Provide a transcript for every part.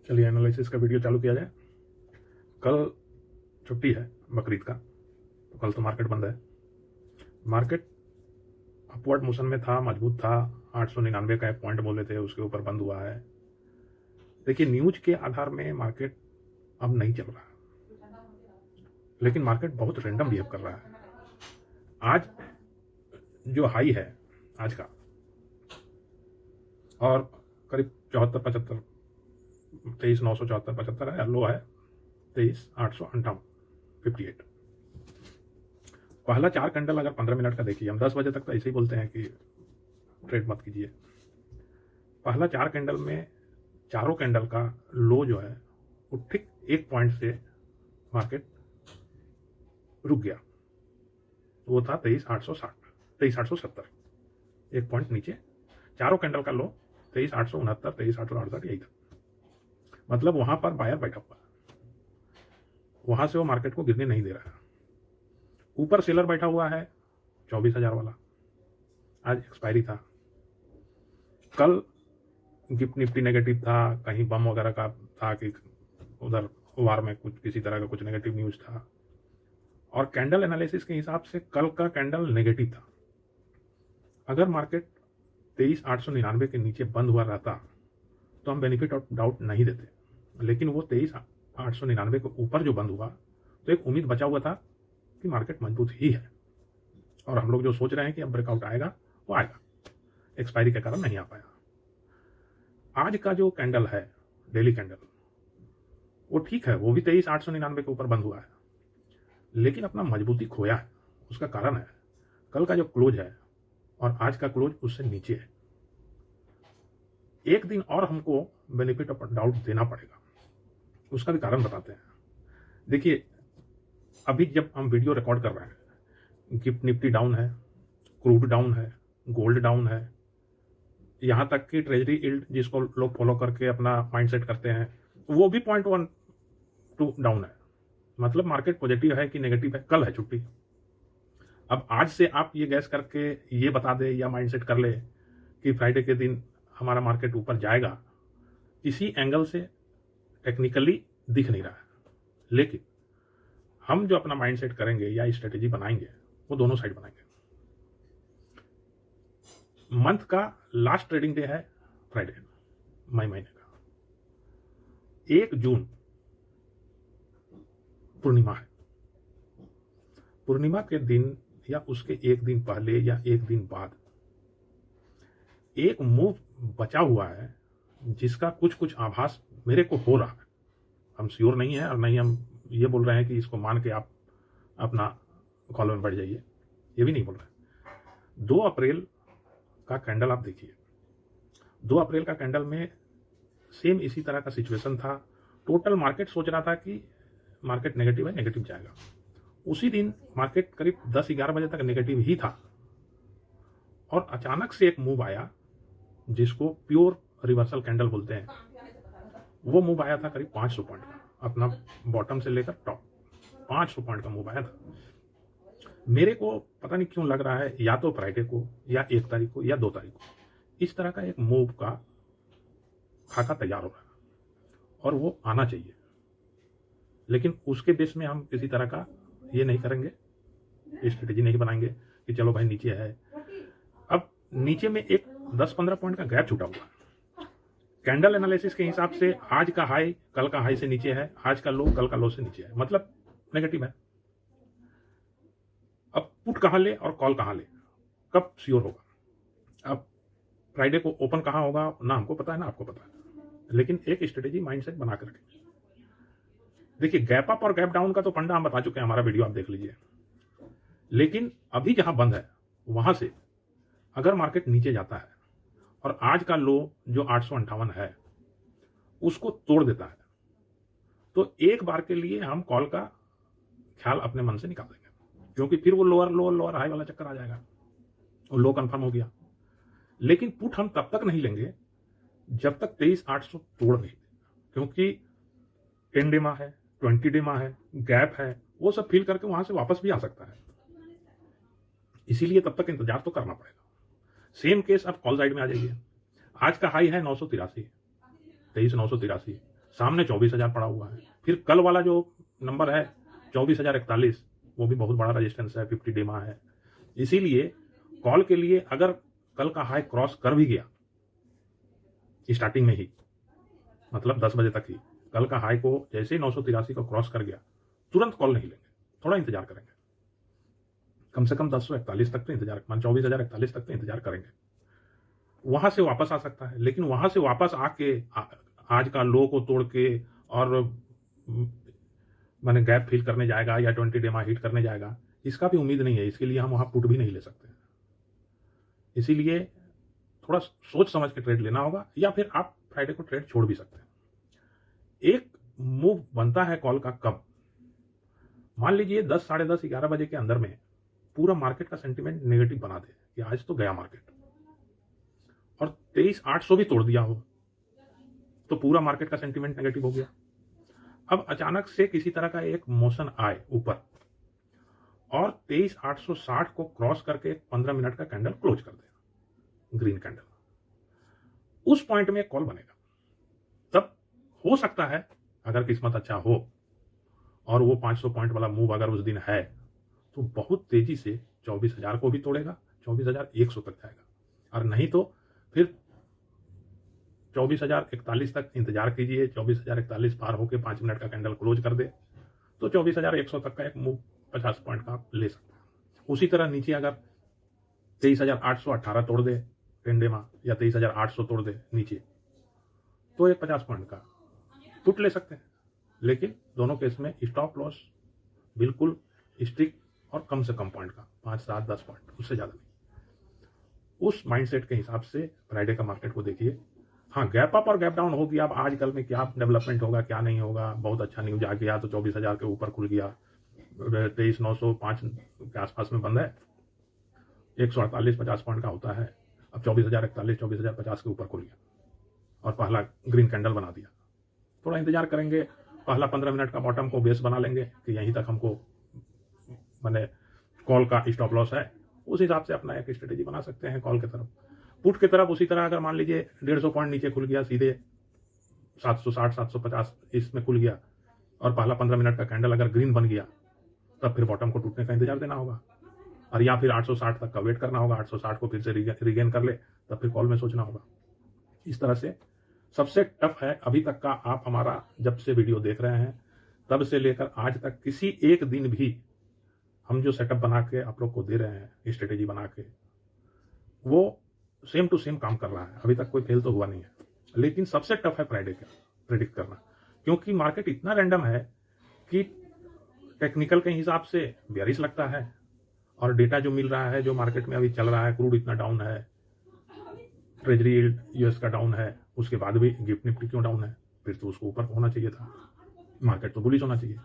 चलिए एनालिसिस का वीडियो चालू किया जाए। कल छुट्टी है बकरीद का, तो कल तो मार्केट बंद है। मार्केट अपवर्ड मोशन में था, मजबूत था। 899 का एक पॉइंट बोले थे, उसके ऊपर बंद हुआ है। देखिए, न्यूज के आधार में मार्केट अब नहीं चल रहा, लेकिन मार्केट बहुत रैंडम बिहेव कर रहा है। आज जो हाई है आज का, और करीब 74-75, 23,974-75 है। लो है 23,858, 58। पहला 4 कैंडल अगर 15 मिनट का देखिए, हम 10 बजे तक तो ऐसे ही बोलते हैं कि ट्रेड मत कीजिए। पहला 4 कैंडल में चारों कैंडल का लो जो है वो ठीक 1 पॉइंट से मार्केट रुक गया। वो था 23,860, 23,870, 1 पॉइंट नीचे। चारों कैंडल का लो 23,869, 23,868 यही था। मतलब वहां पर बायर बैठा हुआ, वहां से वो मार्केट को गिरने नहीं दे रहा है। ऊपर सेलर बैठा हुआ है 24,000 वाला। आज एक्सपायरी था। कल गिफ्ट निफ्टी नेगेटिव था, कहीं बम वगैरह का था कि उधर वार में कुछ किसी तरह का कुछ नेगेटिव न्यूज था। और कैंडल एनालिसिस के हिसाब से कल का कैंडल नेगेटिव था। अगर मार्केट 23,899 के नीचे बंद हुआ रहता तो हम बेनिफिट ऑफ डाउट नहीं देते, लेकिन वो 23,899 के ऊपर जो बंद हुआ तो एक उम्मीद बचा हुआ था कि मार्केट मजबूत ही है। और हम लोग जो सोच रहे हैं कि अब ब्रेकआउट आएगा, वो आएगा। एक्सपायरी के कारण नहीं आ पाया। आज का जो कैंडल है, डेली कैंडल, वो ठीक है, वो भी 23,899 के ऊपर बंद हुआ है, लेकिन अपना मजबूती खोया है। उसका कारण है कल का जो क्लोज है और आज का क्लोज उससे नीचे है। एक दिन और हमको बेनिफिट ऑफ डाउट देना पड़ेगा। उसका भी कारण बताते हैं। देखिए, अभी जब हम वीडियो रिकॉर्ड कर रहे हैं, गिफ्ट निफ्टी डाउन है, क्रूड डाउन है, गोल्ड डाउन है, यहां तक कि ट्रेजरी यील्ड जिसको लोग फॉलो करके अपना माइंडसेट करते हैं, वो भी 0.12 डाउन है। मतलब मार्केट पॉजिटिव है कि नेगेटिव है। कल है छुट्टी। अब आज से आप ये गैस करके ये बता दे या माइंडसेट कर ले कि फ्राइडे के दिन हमारा मार्केट ऊपर जाएगा, इसी एंगल से टेक्निकली दिख नहीं रहा है। लेकिन हम जो अपना माइंडसेट करेंगे या स्ट्रेटेजी बनाएंगे, वो दोनों साइड बनाएंगे। मंथ का लास्ट ट्रेडिंग डे है फ्राइडे, मई महीने का 1 जून पूर्णिमा है। पूर्णिमा के दिन या उसके एक दिन पहले या एक दिन बाद एक मूव बचा हुआ है, जिसका कुछ कुछ आभास मेरे को हो रहा है। हम श्योर नहीं है और नहीं हम ये बोल रहे हैं कि इसको मान के आप अपना कॉल में बढ़ जाइए, ये भी नहीं बोल रहे। 2 अप्रैल का कैंडल आप देखिए। 2 अप्रैल का कैंडल में सेम इसी तरह का सिचुएशन था। टोटल मार्केट सोच रहा था कि मार्केट नेगेटिव है, नेगेटिव जाएगा। उसी दिन मार्केट करीब 10-11 बजे तक नेगेटिव ही था, और अचानक से एक मूव आया जिसको प्योर रिवर्सल कैंडल बोलते हैं। वो मूव आया था करीब 500 पॉइंट का, अपना बॉटम से लेकर टॉप 500 पॉइंट का मूव आया था। मेरे को पता नहीं क्यों लग रहा है, या तो फ्राइडे को या 1 तारीख को या 2 तारीख को इस तरह का एक मूव का खाका तैयार हो रहा है और वो आना चाहिए। लेकिन उसके बेस में हम किसी तरह का ये नहीं करेंगे, स्ट्रेटेजी नहीं बनाएंगे कि चलो भाई नीचे है। अब नीचे में एक 10-15 पॉइंट का गैप छूटा हुआ। कैंडल एनालिसिस के हिसाब से आज का हाई कल का हाई से नीचे है, आज का लो कल का लो से नीचे है, मतलब नेगेटिव है। अब पुट कहां ले और कॉल कहां ले, कब श्योर होगा? अब फ्राइडे को ओपन कहां होगा ना हमको पता है ना आपको पता है, लेकिन एक स्ट्रेटेजी माइंडसेट बना करके देखिए। गैप अप और गैप डाउन का तो फंडा हम बता चुके हैं, हमारा वीडियो आप देख लीजिए। लेकिन अभी जहां बंद है वहां से अगर मार्केट नीचे जाता है और आज का लो जो 858 है उसको तोड़ देता है, तो एक बार के लिए हम कॉल का ख्याल अपने मन से निकाल देंगे, क्योंकि फिर वो लोअर लोअर लोअर हाई वाला चक्कर आ जाएगा। वो लो कंफर्म हो गया। लेकिन पुट हम तब तक नहीं लेंगे जब तक 23,800 तोड़ नहीं, क्योंकि 10 डेमा है, 20 डेमा है, गैप है, वो सब फील करके वहां से वापस भी आ सकता है। इसीलिए तब तक इंतजार तो करना पड़ेगा। सेम केस अब कॉल साइड में आ जाइए। आज का हाई है 983, 23,983, सामने 24,000 पड़ा हुआ है। फिर कल वाला जो नंबर है 24,041, वो भी बहुत बड़ा रेजिस्टेंस है, 50 डेमा है। इसीलिए कॉल के लिए अगर कल का हाई क्रॉस कर भी गया स्टार्टिंग में ही, मतलब 10 बजे तक ही, कल का हाई को जैसे ही 983 को क्रॉस कर गया, तुरंत कॉल नहीं लेंगे, थोड़ा इंतजार करेंगे, कम से कम 1041 तक तो इंतजार, 24,041 तक तो इंतजार करेंगे। वहां से वापस आ सकता है, लेकिन वहां से वापस आके आज का लो को तोड़ के और माने गैप फिल करने जाएगा या 20 डेमा हिट करने जाएगा, इसका भी उम्मीद नहीं है। इसके लिए हम वहां पुट भी नहीं ले सकते। इसीलिए थोड़ा सोच समझ के ट्रेड लेना होगा, या फिर आप फ्राइडे को ट्रेड छोड़ भी सकते हैं। एक मूव बनता है कॉल का कब, मान लीजिए 10, साढ़े 10, 11 बजे के अंदर में पूरा मार्केट का सेंटीमेंट नेगेटिव बना दे कि आज तो गया मार्केट, और 23,800 भी तोड़ दिया हो, तो पूरा मार्केट का सेंटीमेंट नेगेटिव हो गया। अब अचानक से किसी तरह का एक मोशन आए ऊपर और 23,860 को क्रॉस करके 15 मिनट का कैंडल क्लोज कर दे, ग्रीन कैंडल, उस पॉइंट में कॉल बनेगा। तब हो सकता है, अगर किस्मत अच्छा हो और वो 500 पॉइंट वाला मूव अगर उस दिन है, तो बहुत तेजी से 24,000 को भी तोड़ेगा, 24,100 तक जाएगा। और नहीं तो फिर 24,041 तक इंतजार कीजिए, 24,041 पार होकर 5 मिनट का कैंडल क्लोज कर दे, तो 24,100 तक का एक मूव 50 पॉइंट का आप ले सकते हैं। उसी तरह नीचे अगर 23,818 तोड़ दे 10 डेमा, या 23,800 तोड़ दे नीचे, तो एक 50 पॉइंट का पुट ले सकते हैं। लेकिन दोनों केस में स्टॉप लॉस बिल्कुल स्ट्रिक्ट और कम से कम पॉइंट का, 5, 7, 10 पॉइंट, उससे ज्यादा नहीं। उस माइंडसेट के हिसाब से फ्राइडे का मार्केट को देखिए। हाँ, गैप अप और गैप डाउन हो गया, अब आजकल में क्या डेवलपमेंट होगा क्या नहीं होगा, बहुत अच्छा न्यूज आ गया तो 24,000 के ऊपर खुल गया, 23,905 के आसपास में बंद है, 148 50 पॉइंट का होता है। अब 24,041, 24,050 के ऊपर खुल गया और पहला ग्रीन कैंडल बना दिया। थोड़ा इंतजार करेंगे, पहला 15 मिनट का बॉटम को बेस बना लेंगे कि यहीं तक हमको मैंने कॉल का स्टॉप लॉस है, उस हिसाब से अपना एक स्ट्रेटेजी बना सकते हैं कॉल की तरफ। पुट की तरफ उसी तरह, अगर मान लीजिए 150 पॉइंट नीचे खुल गया, सीधे 760 750 इसमें खुल गया और पहला 15 मिनट का कैंडल अगर ग्रीन बन गया, तब फिर बॉटम को टूटने का इंतजार देना होगा, और या फिर 860 तक का वेट करना होगा, 860 को फिर से रिगेन कर ले, तब फिर कॉल में सोचना होगा। इस तरह से सबसे टफ है अभी तक का, आप हमारा जब से वीडियो देख रहे हैं तब से लेकर आज तक किसी एक दिन भी हम जो सेटअप बना के आप लोग को दे रहे हैं, स्ट्रेटेजी बना के, वो सेम टू सेम काम कर रहा है। अभी तक कोई फेल तो हुआ नहीं है। लेकिन सबसे टफ है फ्राइडे का प्रेडिक्ट करना, क्योंकि मार्केट इतना रैंडम है कि टेक्निकल के हिसाब से बेयरिश लगता है, और डेटा जो मिल रहा है, जो मार्केट में अभी चल रहा है, क्रूड इतना डाउन है, ट्रेजरी यील्ड यूएस का डाउन है, उसके बाद भी गिफ्ट निफ्टी क्यों डाउन है, फिर तो उसको ऊपर होना चाहिए था, मार्केट तो बुलिश होना चाहिए।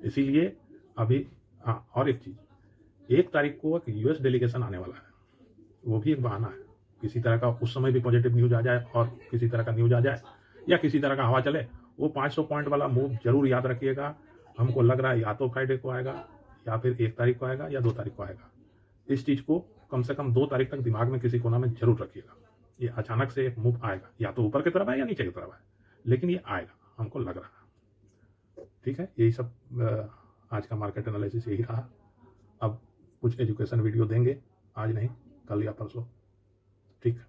इसीलिए अभी हाँ, और एक चीज, 1 तारीख को एक यूएस डेलीगेशन आने वाला है, वो भी एक बहाना है। किसी तरह का उस समय भी पॉजिटिव न्यूज आ जाए और किसी तरह का न्यूज आ जाए या किसी तरह का हवा चले, वो 500 पॉइंट वाला मूव जरूर याद रखिएगा। हमको लग रहा है या तो फ्राइडे को आएगा, या फिर 1 तारीख को आएगा, या 2 तारीख को आएगा। इस चीज को कम से कम 2 तारीख तक दिमाग में किसी कोना में जरूर रखिएगा। ये अचानक से एक मूव आएगा, या तो ऊपर की तरफ है या नीचे की तरफ है, लेकिन ये आएगा, हमको लग रहा है। ठीक है, यही सब आज का मार्केट एनालिसिस यही रहा। अब कुछ एजुकेशन वीडियो देंगे, आज नहीं, कल या परसों। ठीक है।